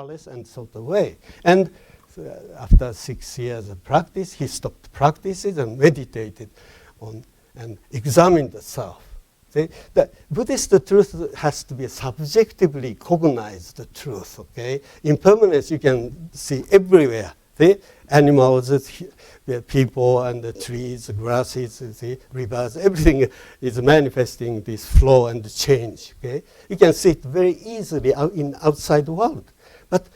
palace and sort of way. And after 6 years of practice, he stopped practices and meditated on and examined the self. See, the Buddhist truth has to be subjectively cognized truth. Okay, impermanence you can see everywhere. See, animals, the people, and the trees, the grasses, the rivers, everything is manifesting this flow and change. Okay, you can see it very easily out in outside world. But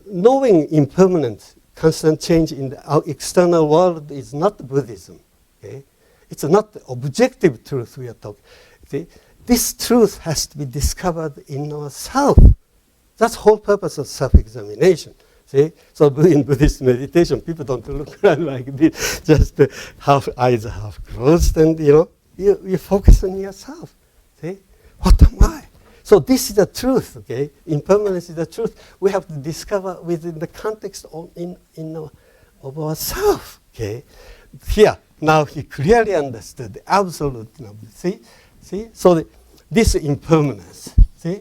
knowing impermanence, constant change in the external world is not Buddhism. Okay, it's not the objective truth we are talking. See, this truth has to be discovered in ourselves. That's the whole purpose of self-examination. See, so in Buddhist meditation, people don't look around like this, just half eyes half closed, and you focus on yourself. See, what am I? So this is the truth. Okay, impermanence is the truth. We have to discover within the context of ourselves. Okay, here now he clearly understood the absolute number. See, so this impermanence. See,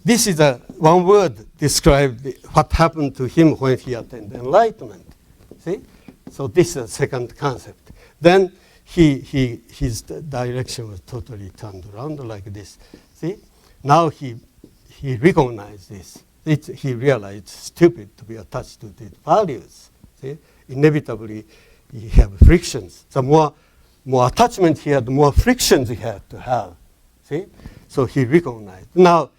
this is one word described what happened to him when he attained enlightenment. See, so this is the second concept. Then his direction was totally turned around like this. See, now he recognized this. He realized it's stupid to be attached to these values. See, inevitably he have frictions. The more attachment he had, the more frictions he had to have. See? So he recognized. Now,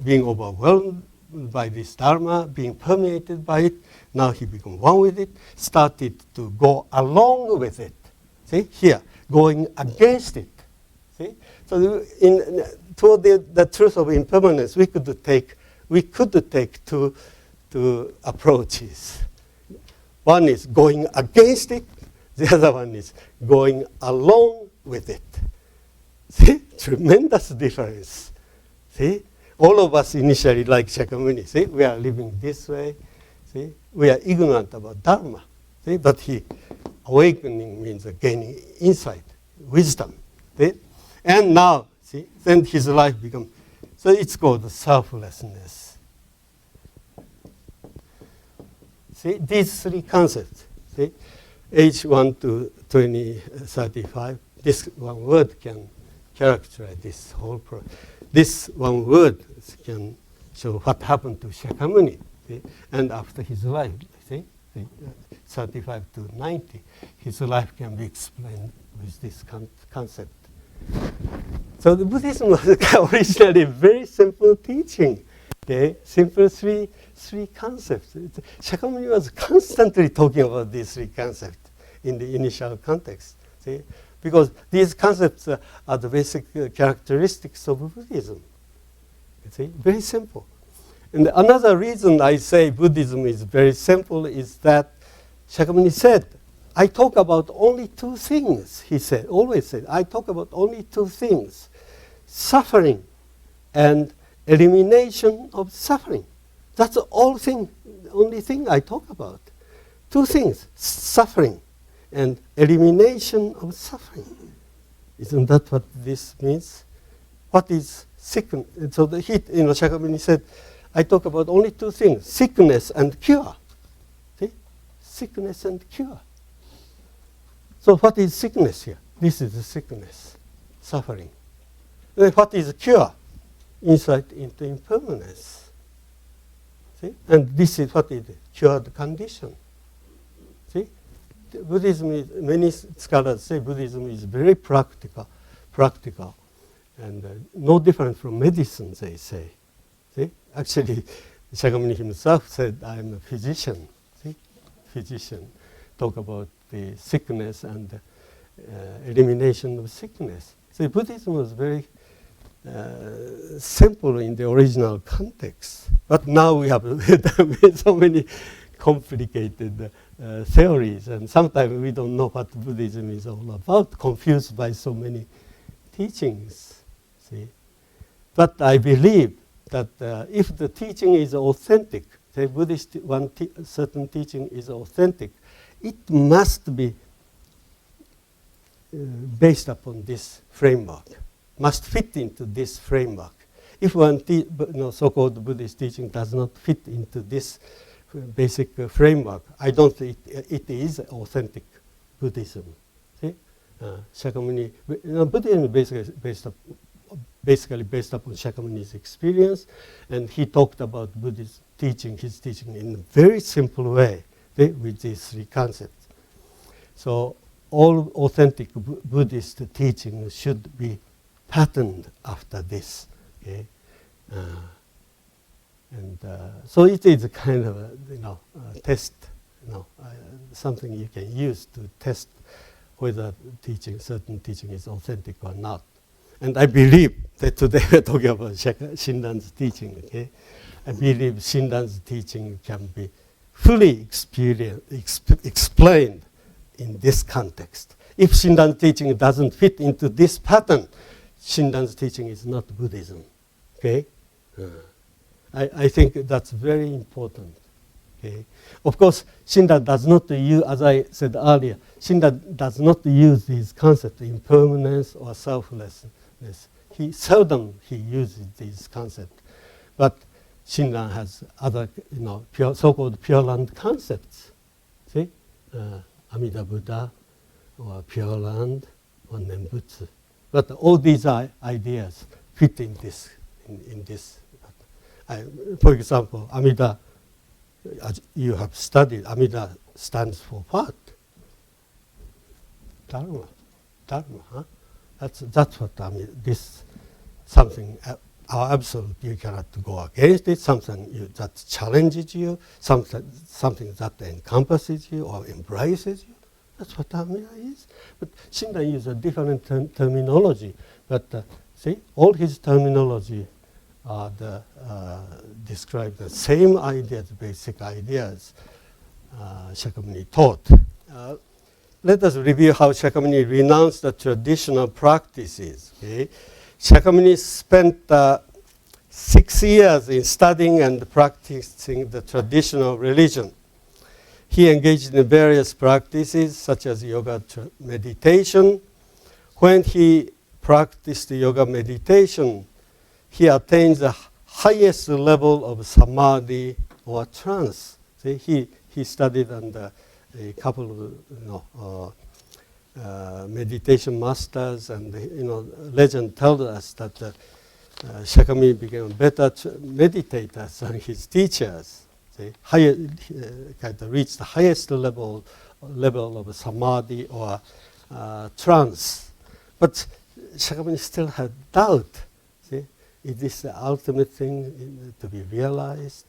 being overwhelmed by this Dharma, being permeated by it, now he became one with it, started to go along with it. See? Here, going against it. See? So toward the truth of impermanence, we could take two approaches. One is going against it. The other one is going along with it. See? Tremendous difference. See? All of us initially, like Shakyamuni, see? We are living this way. See? We are ignorant about Dharma. See? But awakening means gaining insight, wisdom. See? And now, see? Then his life becomes, so it's called selflessness. See? These three concepts. See? Age 1 to 35, this one word can characterize this whole process. This one word can show what happened to Shakyamuni, see? And after his life, see? 35 to 90, his life can be explained with this concept. So the Buddhism was originally very simple teaching. Okay? Simple three concepts. Shakyamuni was constantly talking about these three concepts in the initial context. See? Because these concepts are the basic characteristics of Buddhism. See? Very simple. And another reason I say Buddhism is very simple is that Shakyamuni said, I talk about only two things, he said, always said, I talk about only two things, suffering and elimination of suffering. That's the only thing I talk about. Two things, suffering and elimination of suffering. Isn't that what this means? What is sickness? So Shakyamuni said, I talk about only two things, sickness and cure. See? Sickness and cure. So what is sickness here? This is the sickness, suffering. Then what is cure? Insight into impermanence. See? And this is what is cured condition. See? Buddhism is, many scholars say Buddhism is very practical, and no different from medicine, they say. See? Actually, Shakyamuni himself said, I'm a physician. See? Physician. Talk about the sickness and elimination of sickness. So Buddhism was very simple in the original context. But now we have so many complicated theories, and sometimes we don't know what Buddhism is all about, confused by so many teachings. See? But I believe that if the teaching is authentic, the Buddhist certain teaching is authentic, it must be based upon this framework, must fit into this framework. if one so-called Buddhist teaching does not fit into this basic framework, I don't think it is authentic Buddhism. See? Shakyamuni, Buddhism is basically based upon Shakyamuni's experience, and he talked about Buddhist teaching, his teaching in a very simple way, with these three concepts. So all authentic Buddhist teaching should be patterned after this. Okay? So it is a kind of a test, something you can use to test whether certain teaching is authentic or not. And I believe that today we're talking about Shinran's teaching. Okay? I believe Shinran's teaching can be fully explained in this context. If Shinran's teaching doesn't fit into this pattern, Shinran's teaching is not Buddhism. Okay? I think that's very important. Okay? Of course, Shinran does not use, as I said earlier, Shinran does not use these concepts, impermanence or selflessness. He seldom uses these concepts, but Shinran has other, so-called Pure Land concepts. See, Amida Buddha, or Pure Land, or Nembutsu. But all these ideas fit in this. For example, Amida, as you have studied, Amida stands for what? Dharma. Dharma, huh? That's what I mean. This something our absolute, you cannot go against it. Something that challenges you. Something that encompasses you or embraces you. That's what Dharma is. But Shinran uses a different terminology. But see, all his terminology describe the same ideas, basic ideas Shakyamuni taught. Let us review how Shakyamuni renounced the traditional practices. Okay? Shakyamuni spent 6 years in studying and practicing the traditional religion. He engaged in various practices such as yoga meditation. When he practiced yoga meditation, he attained the highest level of samadhi or trance. See, he studied under a couple of meditation masters, and legend tells us that Shakyamuni became a better meditator than his teachers. See, reached the highest level of samadhi or trance. But Shakyamuni still had doubt. See, is this the ultimate thing to be realized?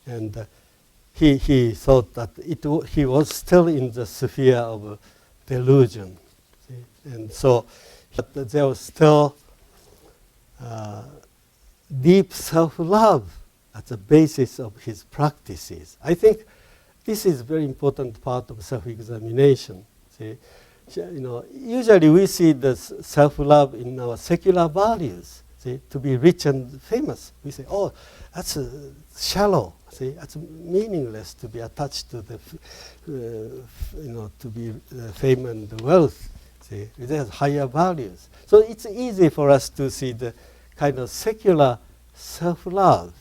And he thought that he was still in the sphere of delusion. See? And so there was still deep self-love at the basis of his practices. I think this is a very important part of self-examination. See? Usually we see the self-love in our secular values. See? To be rich and famous, we say, oh, that's shallow. See, that's meaningless to be attached to the, to be fame and wealth. See, it has higher values. So it's easy for us to see the kind of secular self-love.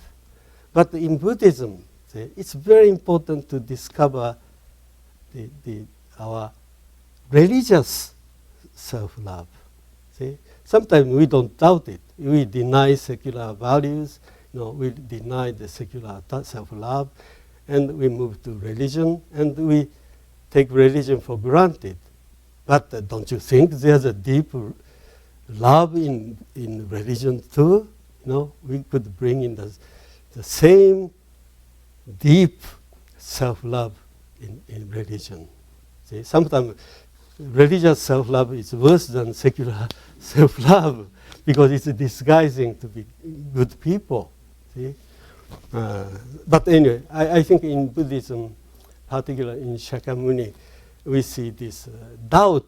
But in Buddhism, see, it's very important to discover our religious self-love. See, sometimes we don't doubt it. We deny secular values. We deny the secular self-love, and we move to religion, and we take religion for granted. But don't you think there's a deep love in religion too? We could bring in the same deep self-love in religion. See, sometimes religious self-love is worse than secular self-love because it's disguising to be good people. See? But anyway, I think in Buddhism, particularly in Shakyamuni, we see this doubt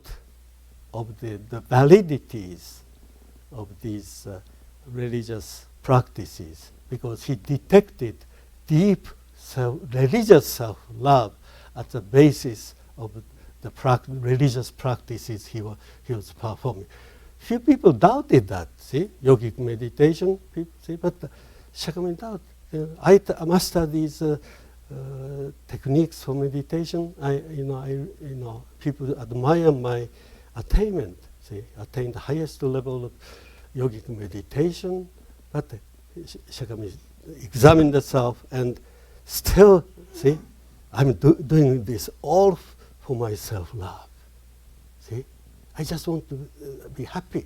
of the validities of these religious practices, because he detected deep religious self-love at the basis of the religious practices he was performing. few people doubted that, see, yogic meditation, see, but Shakyamuni doubted. I master these techniques for meditation. People admire my attainment. See, attained the highest level of yogic meditation, but Shakyamuni examined the self and still, see, I'm doing this all for my self-love. See, I just want to be happy.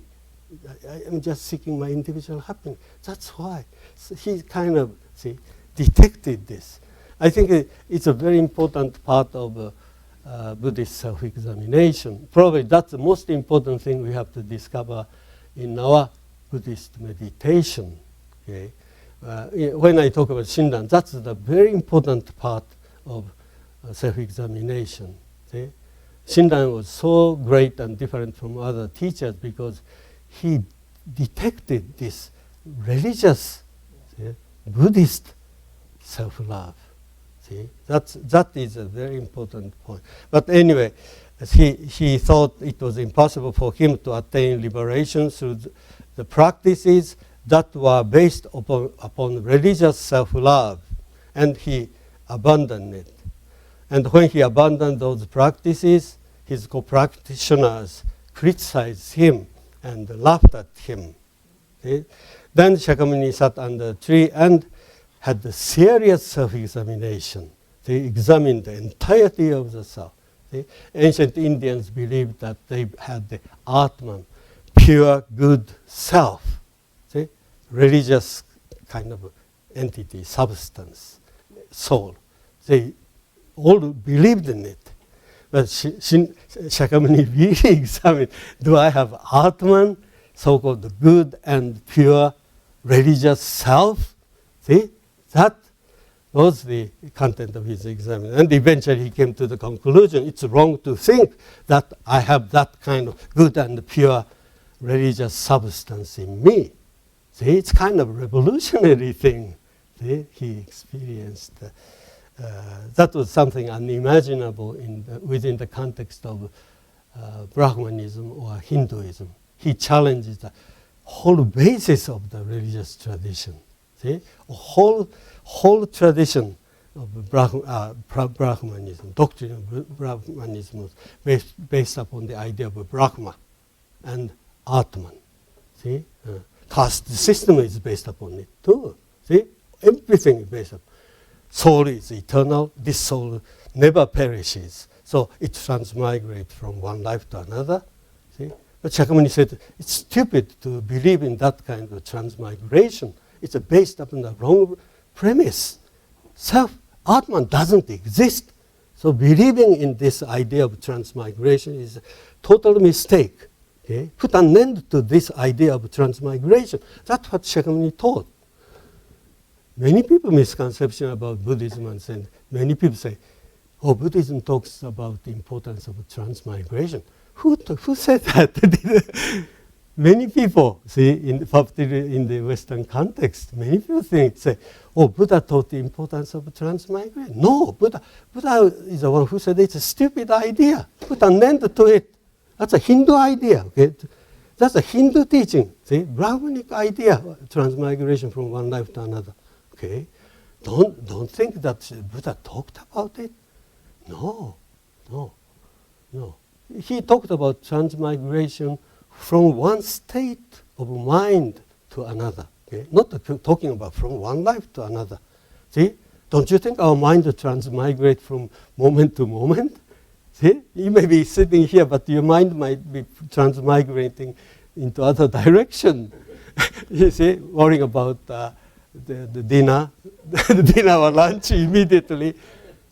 I am just seeking my individual happiness. That's why. So he kind of, see, detected this. I think it's a very important part of Buddhist self-examination. Probably that's the most important thing we have to discover in our Buddhist meditation. Okay? When I talk about Shinran, that's the very important part of self-examination. See? Shinran was so great and different from other teachers because he detected this religious, see, Buddhist self-love. See? That is a very important point. But anyway, he thought it was impossible for him to attain liberation through the practices that were based upon religious self-love, and he abandoned it. And when he abandoned those practices, his co-practitioners criticized him and laughed at him. See? Then Shakyamuni sat under a tree and had the serious self-examination. They examined the entirety of the self. See? Ancient Indians believed that they had the Atman, pure good self. See? Religious kind of entity, substance, soul. They all believed in it. But Shakyamuni really examined, do I have Atman, so-called good and pure religious self? See? That was the content of his examination. And eventually he came to the conclusion, it's wrong to think that I have that kind of good and pure religious substance in me. See, it's kind of revolutionary thing. See, he experienced. That was something unimaginable within the context of Brahmanism or Hinduism. He challenged the whole basis of the religious tradition. See, a whole tradition of Brahmanism, doctrine of Brahmanism was based upon the idea of Brahma and Atman. See, caste system is based upon it too. See, everything is based upon. Soul is eternal. This soul never perishes, so it transmigrates from one life to another. See, but Shakyamuni said it's stupid to believe in that kind of transmigration. It's based upon the wrong premise. Self-Atman doesn't exist. So believing in this idea of transmigration is a total mistake. Okay? Put an end to this idea of transmigration. That's what Shakyamuni taught. Many people misconception about Buddhism, and many people say, oh, Buddhism talks about the importance of transmigration. Who said that? Many people, see, particularly in the Western context, many people say, oh, Buddha taught the importance of transmigration. No, Buddha is the one who said it's a stupid idea. Put an end to it. That's a Hindu idea. Okay? That's a Hindu teaching. See, Brahmanic idea, transmigration from one life to another. Okay? Don't think that Buddha talked about it. No. He talked about transmigration from one state of mind to another. Okay? Not talking about from one life to another. See? Don't you think our mind transmigrates from moment to moment? See? You may be sitting here, but your mind might be transmigrating into other direction. You see? Worrying about the dinner, the dinner or lunch immediately.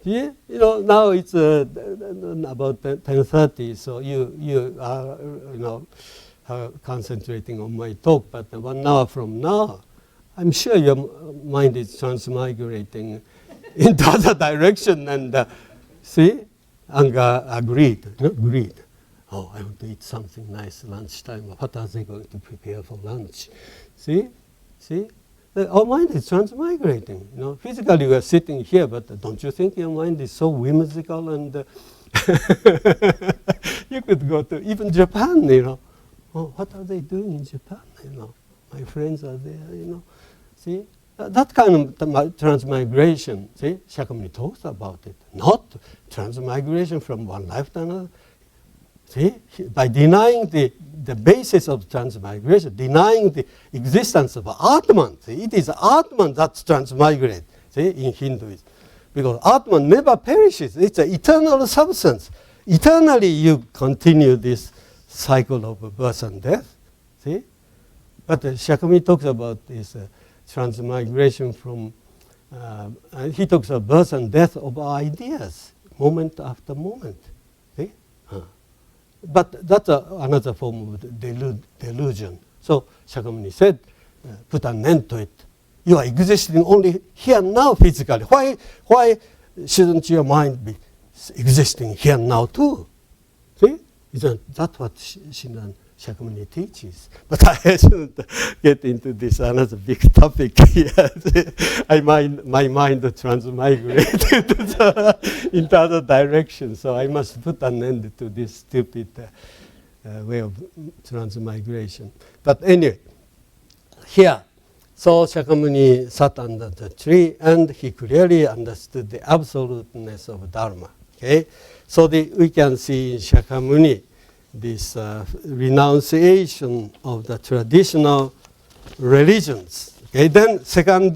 Yeah? You know, now it's about 10:30, so you are concentrating on my talk, but 1 hour from now, I'm sure your mind is transmigrating into other direction, and see, anger, greed. Oh, I want to eat something nice lunchtime. What are they going to prepare for lunch? See? Our mind is transmigrating. You know, physically we are sitting here, but don't you think your mind is so whimsical? And you could go to even Japan. You know, oh, what are they doing in Japan? My friends are there, See, that kind of transmigration, see, Shakyamuni talks about it. Not transmigration from one life to another. See, by denying the basis of transmigration, denying the existence of Atman, see, it is Atman that's transmigrate, see, in Hinduism. Because Atman never perishes. It's an eternal substance. Eternally you continue this cycle of birth and death. See? But Shakyamuni talks about this transmigration from, he talks about birth and death of ideas, moment after moment. See? But that's another form of delusion. So Shakyamuni said, put an end to it. You are existing only here and now physically. Why shouldn't your mind be existing here and now too? See? That's what Shakyamuni teaches. But I shouldn't get into this another big topic here. My mind transmigrated into other directions. So I must put an end to this stupid way of transmigration. But anyway, here, so Shakyamuni sat under the tree and he clearly understood the absoluteness of Dharma. Okay? So we can see in Shakyamuni this renunciation of the traditional religions. Okay? Then second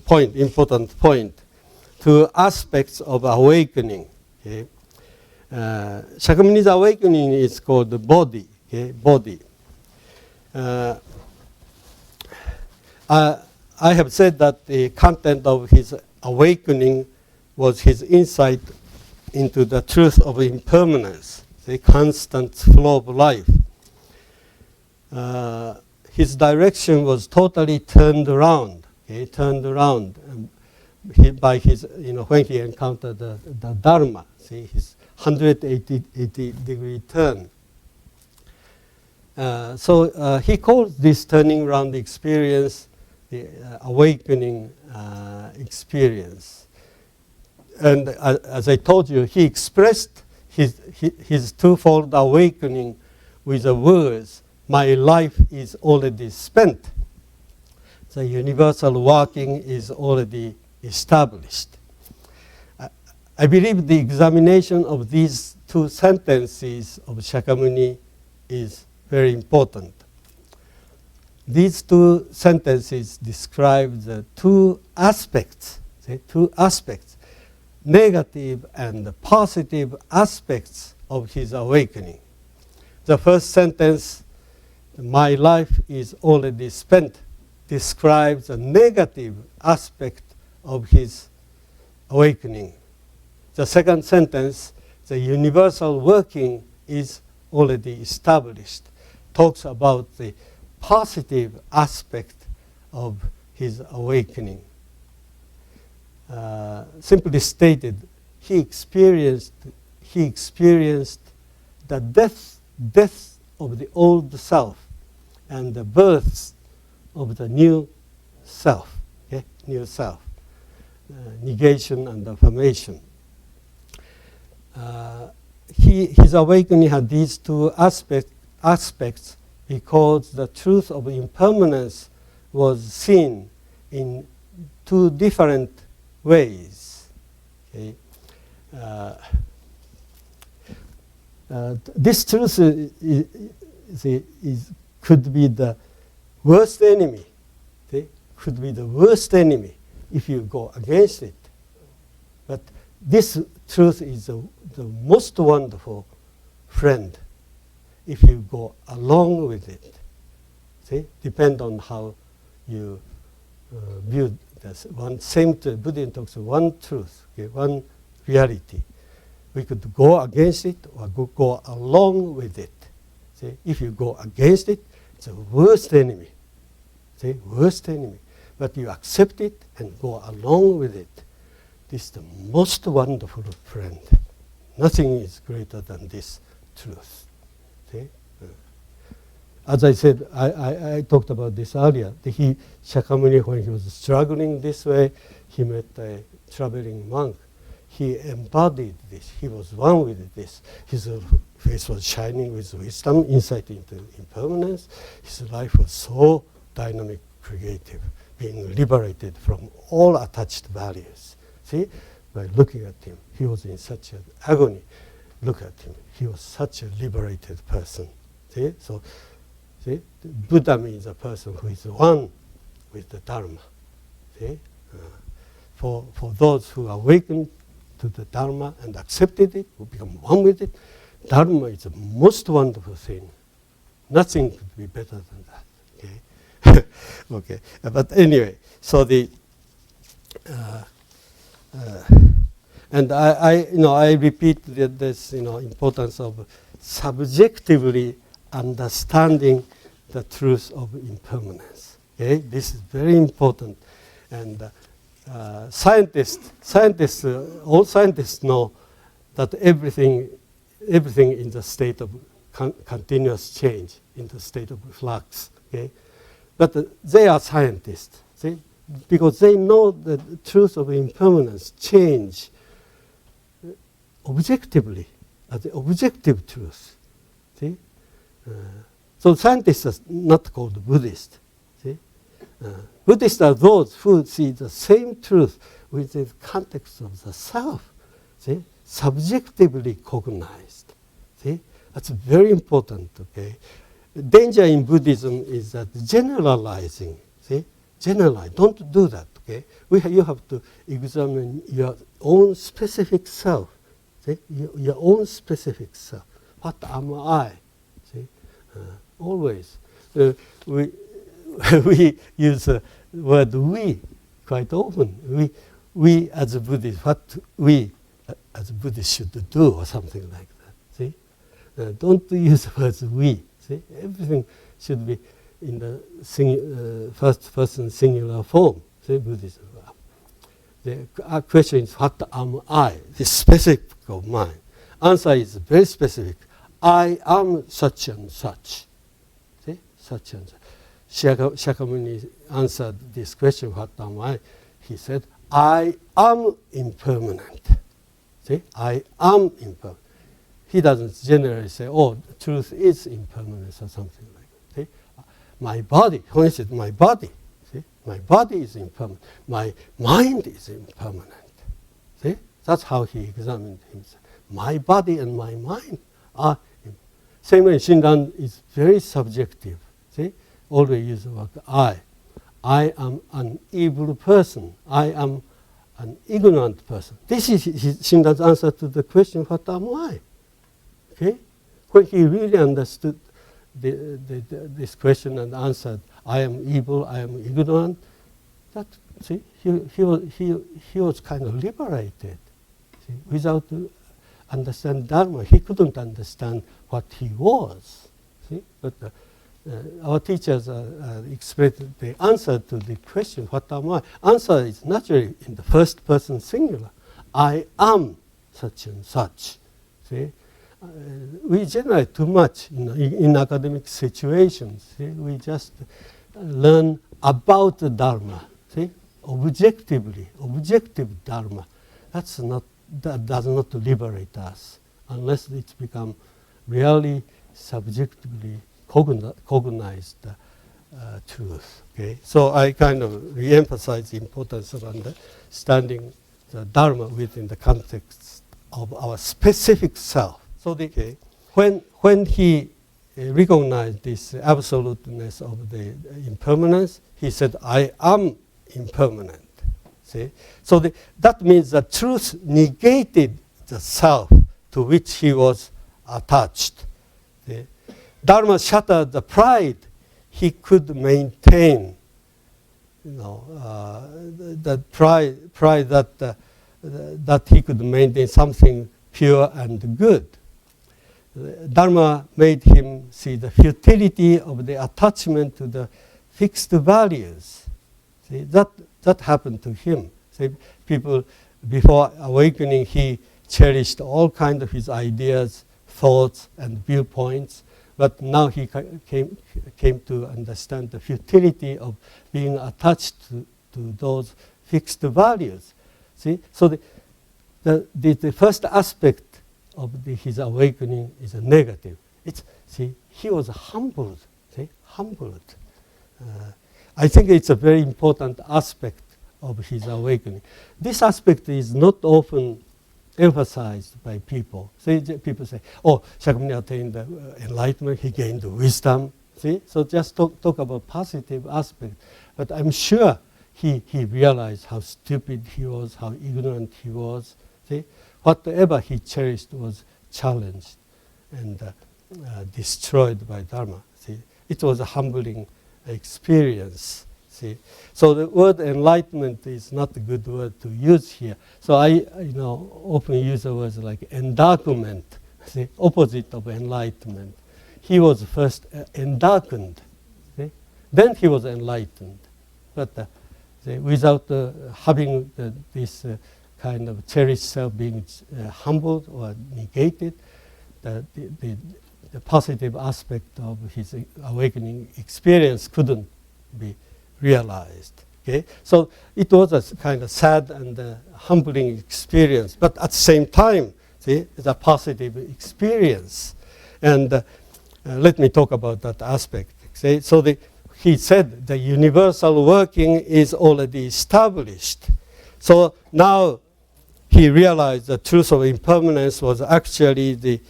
point, important point, two aspects of awakening. Okay? Shakyamuni's awakening is called the body. Okay? Body. I have said that the content of his awakening was his insight into the truth of impermanence, the constant flow of life. His direction was totally turned around. Okay, turned around by his, when he encountered the Dharma. See, his 180-degree turn. So he calls this turning around experience the awakening experience. And as I told you, he expressed his twofold awakening with the words, "My life is already spent. The universal working is already established." I believe the examination of these two sentences of Shakyamuni is very important. These two sentences describe the two aspects, negative and positive aspects of his awakening. The first sentence, "My life is already spent," describes the negative aspect of his awakening. The second sentence, "The universal working is already established," talks about the positive aspect of his awakening. Simply stated, he experienced the death of the old self and the birth of the new self, new self, negation and affirmation. His awakening had these two aspects because the truth of impermanence was seen in two different ways. Okay? This truth could be the worst enemy. Okay? Could be the worst enemy if you go against it. But this truth is the most wonderful friend if you go along with it. See, depend on how you view this. Buddhism talks of one truth, okay, one reality. We could go against it or go along with it. See, if you go against it, it's the worst enemy. See, worst enemy. But you accept it and go along with it. This is the most wonderful friend. Nothing is greater than this truth. See? As I said, I talked about this earlier. Shakyamuni, when he was struggling this way, he met a traveling monk. He embodied this. He was one with this. His face was shining with wisdom, insight into impermanence. His life was so dynamic, creative, being liberated from all attached values. See, by looking at him, he was in such an agony. Look at him. He was such a liberated person. See, so see, Buddha means a person who is one with the Dharma. See, for those who awaken to the Dharma and accepted it, who become one with it, Dharma is the most wonderful thing. Nothing could be better than that. Okay, okay. But anyway, so the and I repeat this importance of subjectively understanding the truth of impermanence. Okay, this is very important, and all scientists know that everything in the state of continuous change, in the state of flux. Okay, but they are scientists, see, because they know the truth of impermanence, change, objectively, as the objective truth. See, so scientists are not called Buddhists. See, Buddhists are those who see the same truth within the context of the self. See, subjectively cognized. See, that's very important. Okay, the danger in Buddhism is that generalizing. See, generalize. Don't do that. Okay, you have to examine your own specific self. See, your own specific self. What am I? See, always we use the word "we" quite often. We as a Buddhist, what we as a Buddhist should do, or something like that. See, don't use the words "we." See, everything should be in the first person singular form. See, Buddhism. The question is, what am I? The specific of mind. Answer is very specific. I am such and such. See, such and such. Shakyamuni answered this question, what am I? He said, I am impermanent. See, I am impermanent. He doesn't generally say, oh, truth is impermanent or something like that. See? My body, when he said my body, see? My body is impermanent. My mind is impermanent. See? That's how he examined himself. My body and my mind are impermanent. Same way, Shinran is very subjective. See? Always use the word I. I am an evil person. I am an ignorant person. This is Shinran's answer to the question, what am I? Okay? When he really understood this question and answered, I am evil, I am ignorant, that, see, he was kind of liberated. See? Without understanding Dharma, he couldn't understand what he was. See? But our teachers expressed the answer to the question, what am I? Answer is naturally in the first person singular. I am such and such. See? We generate too much in academic situations. See? We just learn about the Dharma. See? Objectively, objective Dharma. That does not liberate us unless it's become really subjectively cognized truth. Okay? So I kind of re-emphasize the importance of understanding the Dharma within the context of our specific self. So when he recognized this absoluteness of the impermanence, he said, I am impermanent. See? So that means the truth negated the self to which he was attached. See? Dharma shattered the pride he could maintain. The pride that he could maintain something pure and good. Dharma made him see the futility of the attachment to the fixed values. See, that happened to him. See, people, before awakening, he cherished all kinds of his ideas, thoughts, and viewpoints. But now he came to understand the futility of being attached to those fixed values. See, so the first aspect of his awakening is negative. See, he was humbled. See, humbled. I think it's a very important aspect of his awakening. This aspect is not often emphasized by people. See, people say, "Oh, Shakyamuni attained enlightenment. He gained wisdom." See, so just talk about positive aspect. But I'm sure he realized how stupid he was, how ignorant he was. See, whatever he cherished was challenged and destroyed by Dharma. See, it was a humbling experience. See, so the word enlightenment is not a good word to use here. So I often use the words like endarkenment, see, opposite of enlightenment. He was first endarkened, see? Then he was enlightened. But without having this kind of cherished self being humbled or negated, the positive aspect of his awakening experience couldn't be realized. Okay? So it was a kind of sad and humbling experience, but at the same time, see, it's a positive experience. And let me talk about that aspect. See? So he said the universal working is already established. So now he realized the truth of impermanence was actually the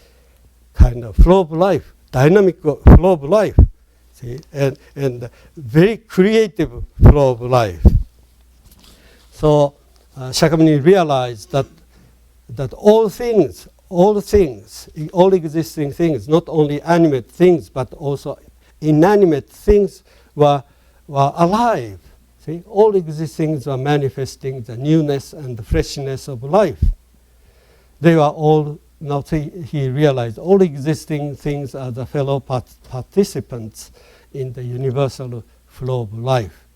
kind of flow of life, dynamic flow of life. See? And very creative flow of life. So Shakyamuni realized that all things, all existing things, not only animate things, but also inanimate things were alive. See? All existing things were manifesting the newness and the freshness of life. They were all, now he realized, all existing things are the fellow participants in the universal flow of life.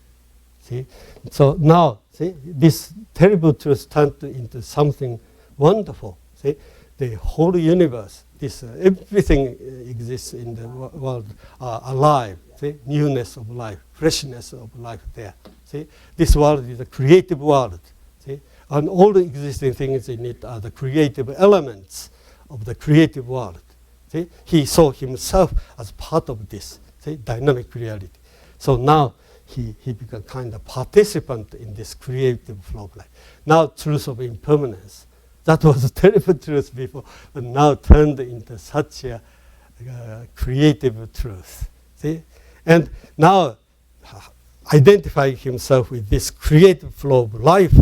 See? So now, see, this terrible truth turned into something wonderful. See? The whole universe, everything exists in the world are alive. See? Newness of life, freshness of life there. See? This world is a creative world. See? And all the existing things in it are the creative elements of the creative world. See? He saw himself as part of this, see? Dynamic reality. So now he became kind of participant in this creative flow of life. Now truth of impermanence. That was a terrible truth before, but now turned into such a creative truth. See? And now identifying himself with this creative flow of life,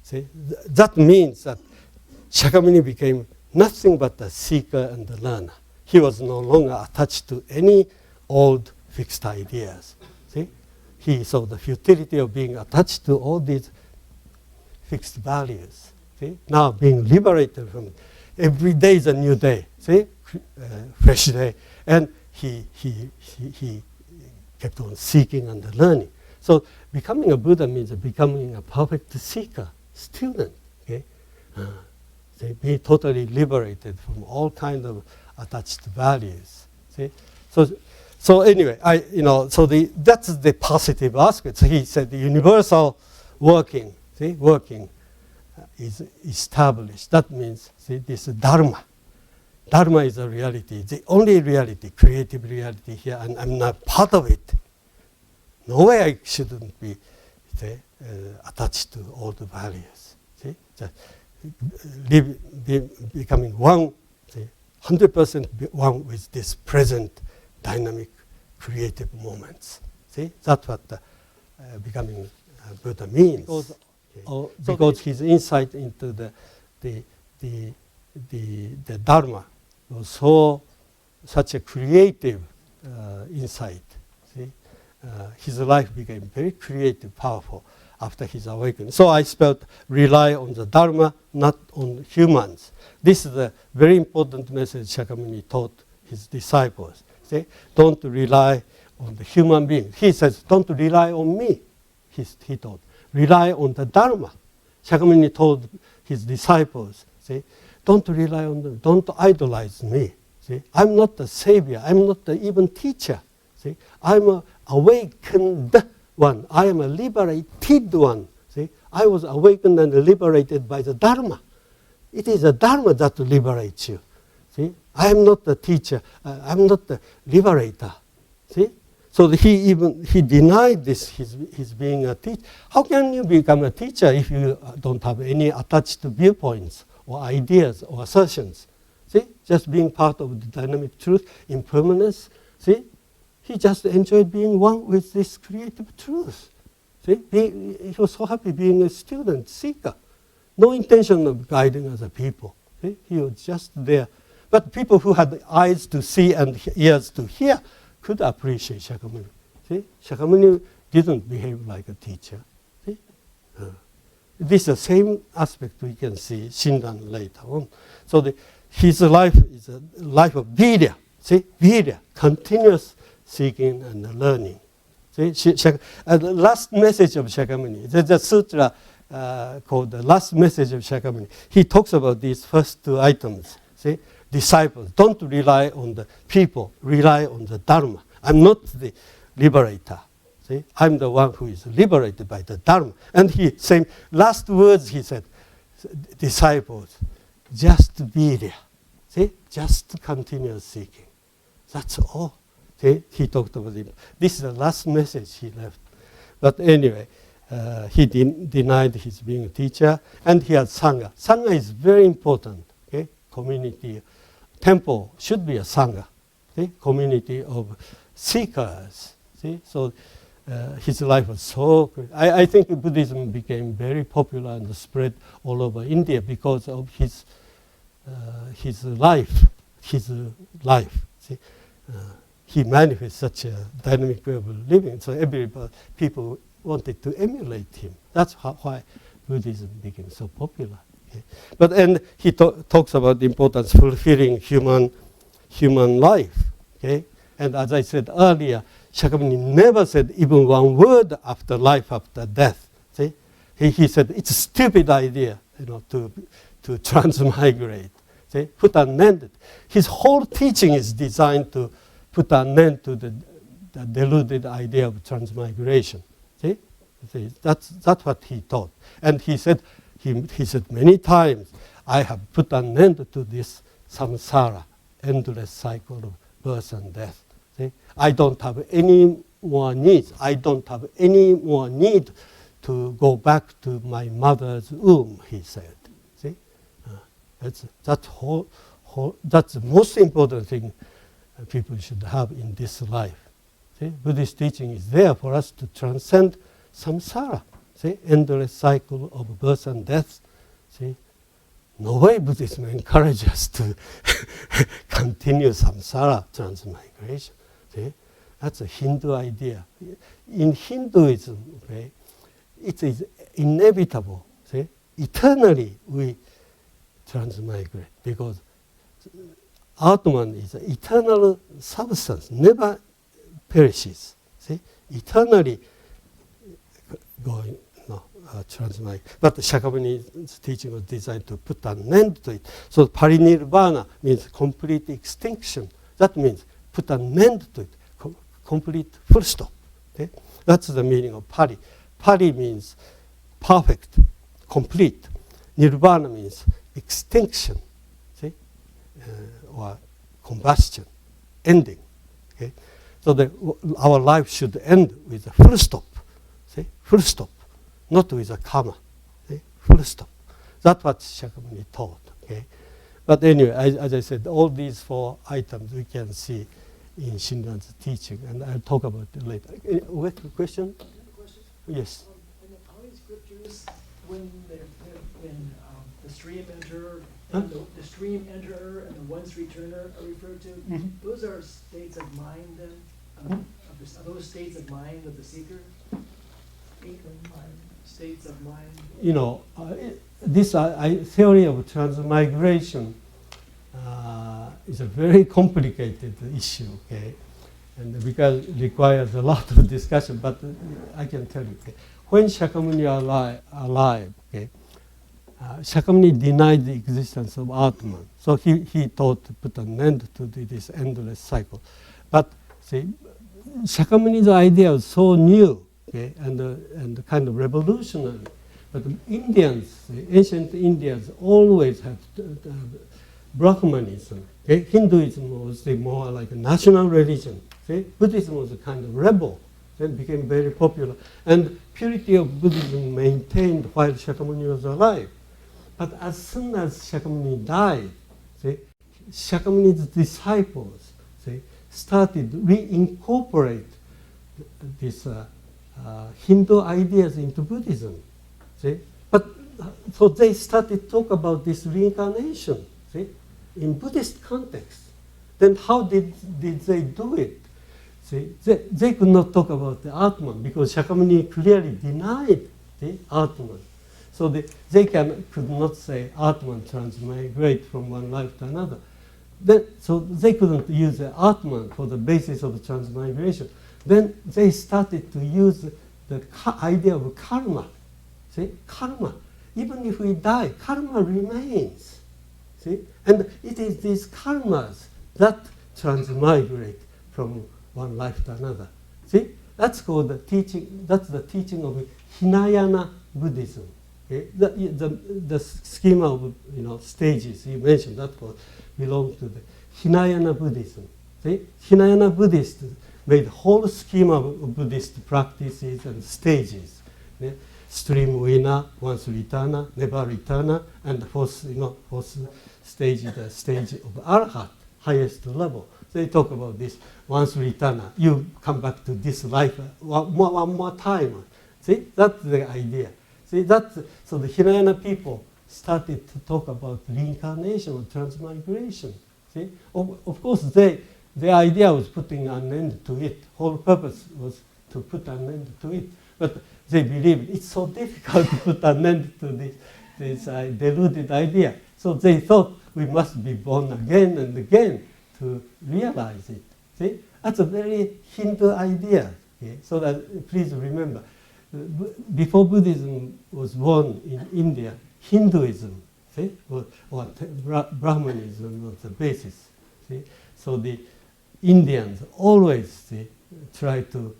see? That means that Shakyamuni became nothing but a seeker and a learner. He was no longer attached to any old fixed ideas. See? He saw the futility of being attached to all these fixed values. See? Now being liberated from it. Every day is a new day. See? Fresh day. And he kept on seeking and learning. So becoming a Buddha means becoming a perfect seeker, student. Okay? They be totally liberated from all kind of attached values. See, so anyway, that's the positive aspect. So he said the universal working, see, working is established. That means, see, this Dharma. Dharma is a reality, the only reality, creative reality here, and I'm not part of it. No way I shouldn't be attached to all the values. See, just becoming one, 100% one with this present dynamic creative moments. See, that's what becoming Buddha means. Because his insight into the Dharma was such a creative insight. See, his life became very creative, powerful after his awakening. So I spelled rely on the Dharma, not on humans. This is a very important message Shakyamuni taught his disciples. See? Don't rely on the human being. He says, don't rely on me, he taught. Rely on the Dharma. Shakyamuni told his disciples, see? Don't rely on them. Don't idolize me. See? I'm not the savior. I'm not the even teacher. See? I'm an awakened one. I am a liberated one. See? I was awakened and liberated by the Dharma. it is a Dharma that liberates you. See, I am not the teacher. I am not the liberator. See, so he denied this. His being a teacher. How can you become a teacher if you don't have any attached viewpoints or ideas or assertions? See, just being part of the dynamic truth, impermanence. See, he just enjoyed being one with this creative truth. See, he was so happy being a student, seeker. No intention of guiding other people. See, he was just there. But people who had eyes to see and ears to hear could appreciate Shakyamuni. See, Shakyamuni didn't behave like a teacher. See, this is the same aspect we can see Shinran later on. So his life is a life of virya. See, virya, continuous seeking and learning. See, the last message of Shakyamuni, there's a sutra called the last message of Shakyamuni. He talks about these first two items. See, disciples, don't rely on the people, rely on the Dharma. I'm not the liberator. See, I'm the one who is liberated by the Dharma. And same last words he said, disciples, just be there. See, just continue seeking. That's all. See, he talked about it. This is the last message he left. But anyway, he denied his being a teacher, and he had Sangha. Sangha is very important. Okay? Community. Temple should be a Sangha. Okay? Community of seekers. See? So his life was so great. I think Buddhism became very popular and spread all over India because of his life. See? He manifests such a dynamic way of living, so people wanted to emulate him. That's why Buddhism became so popular. Okay? But and he talks about the importance of fulfilling human life. Okay? And as I said earlier, Shakyamuni never said even one word after life, after death. See? He said it's a stupid idea, to transmigrate. See? Put an end. His whole teaching is designed to put an end to the deluded idea of transmigration. See? That's what he taught. And he said many times, I have put an end to this samsara, endless cycle of birth and death. See? I don't have any more needs. I don't have any more need to go back to my mother's womb, he said. See? That's the most important thing people should have in this life. See? Buddhist teaching is there for us to transcend samsara, see? Endless cycle of birth and death. See? No way Buddhism encourages us to continue samsara transmigration. See? That's a Hindu idea. In Hinduism, okay, it is inevitable. See? Eternally we transmigrate because Atman is an eternal substance, never perishes. See, eternally going, transmigrate. But Shakyamuni's teaching was designed to put an end to it. So parinirvana means complete extinction. That means put an end to it, complete full stop. Okay? That's the meaning of pari. Pari means perfect, complete. Nirvana means extinction. See? Or combustion, ending. Okay? So our life should end with a full stop. See? Full stop, not with a comma. See? Full stop. That's what Shakyamuni taught. Okay? But anyway, as I said, all these 4 items we can see in Shinran's teaching, and I'll talk about it later. Question? Yes. In the Pali scriptures, when the stream enterer, and the stream enterer and the once returner are referred to, those are states of mind then? Are those states of mind of the seeker? States of mind? This theory of transmigration is a very complicated issue, okay? And because it requires a lot of discussion, but I can tell you, okay? When Shakyamuni alive, okay, Shakyamuni denied the existence of Atman. So he taught to put an end to this endless cycle. But see, Shakyamuni's idea was so new, okay, and kind of revolutionary. But Indians, ancient Indians always had Brahmanism. Okay? Hinduism was the more like a national religion. Okay? Buddhism was a kind of rebel, then became very popular. And purity of Buddhism maintained while Shakyamuni was alive. But as soon as Shakyamuni died, see, Shakyamuni's disciples started reincorporate these Hindu ideas into Buddhism. See? But so they started to talk about this reincarnation, see, in Buddhist context. Then how did they do it? See, they could not talk about the Atman because Shakyamuni clearly denied the Atman. So they could not say Atman transmigrate from one life to another. So they couldn't use the Atman for the basis of the transmigration. Then they started to use the idea of karma. See, karma. Even if we die, karma remains. See, and it is these karmas that transmigrate from one life to another. See, that's called the teaching. That's the teaching of Hinayana Buddhism. Okay? The schema of stages you mentioned that belong to the Hinayana Buddhism. See, Hinayana Buddhists made a whole schema of Buddhist practices and stages. Yeah? Stream winner, once returner, never returner, and the fourth stage is the stage of Arhat, highest level. They talk about this once returner. You come back to this life one more time. See, that's the idea. See, so the Hinayana people started to talk about reincarnation or transmigration. See, of course, the idea was putting an end to it. Whole purpose was to put an end to it. But they believed it's so difficult to put an end to this deluded idea. So they thought we must be born again and again to realize it. See, that's a very Hindu idea. Okay? So that please remember, before Buddhism was born in India, Hinduism, see, or Brahmanism was the basis. See? So the Indians always try to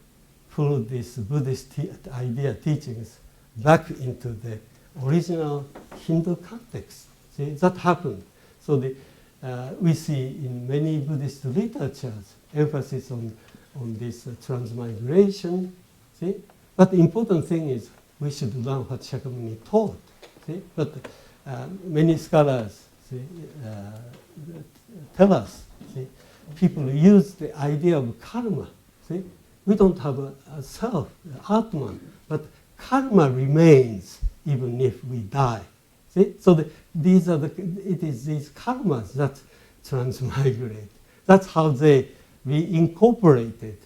pull this Buddhist idea teachings back into the original Hindu context. See, that happened. So we see in many Buddhist literatures emphasis on this transmigration. See, but the important thing is we should learn what Shakyamuni taught. See, but many scholars tell us, see, people use the idea of karma. See, we don't have a self, Atman, but karma remains even if we die. See? So it is these karmas that transmigrate. That's how we incorporated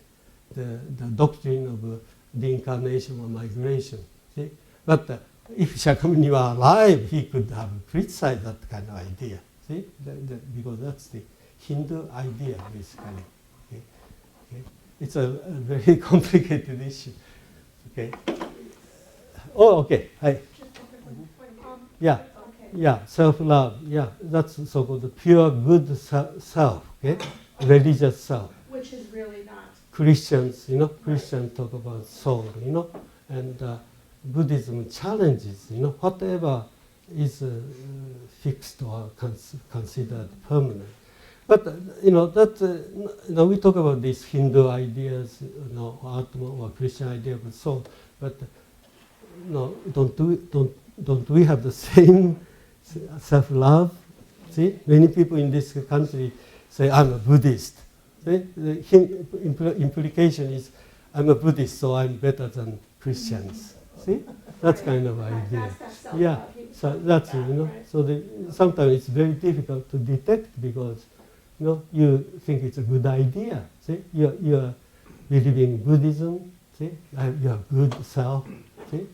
the doctrine of reincarnation or migration. See? But if Shakyamuni were alive, he could have criticized that kind of idea. See? Because that's the Hindu idea, basically. Okay? Okay? It's a very complicated issue. Okay. Oh, okay. Hi. Yeah. Yeah. Self-love. Yeah. That's so-called the pure good self. Okay. Religious self. Which is really not. Christians, Christians talk about soul, and Buddhism challenges, whatever is fixed or considered permanent. But we talk about these Hindu ideas, Atma or Christian idea of soul. But don't we have the same self-love? See, many people in this country say, "I'm a Buddhist." See? The implication is, "I'm a Buddhist, so I'm better than Christians." See, that's kind of idea. Yeah, so that's right? So sometimes it's very difficult to detect because. You think it's a good idea. See, you're believing Buddhism. See, you have good self. See,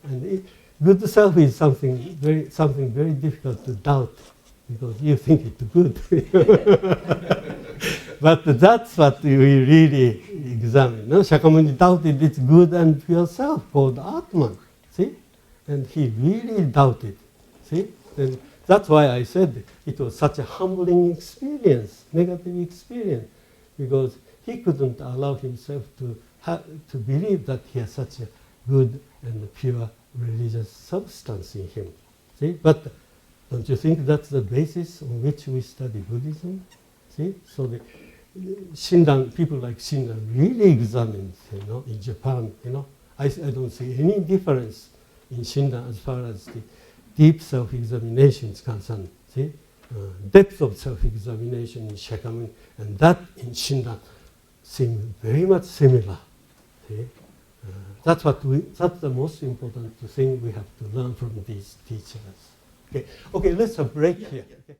and good self is something very difficult to doubt because you think it's good. But that's what we really examine. Shakyamuni doubted its good and pure self called Atman. See, and he really doubted. See, and that's why I said it was such a humbling experience, negative experience, because he couldn't allow himself to believe that he has such a good and pure religious substance in him. See, but don't you think that's the basis on which we study Buddhism? See, so the Shinran, people like Shinran really examined, in Japan, I don't see any difference in Shinran as far as the deep self-examination is concerned. See, depth of self-examination in Shakyamuni and that in Shinran seem very much similar. See, that's the most important thing we have to learn from these teachers. Okay, let's have a break here. Okay.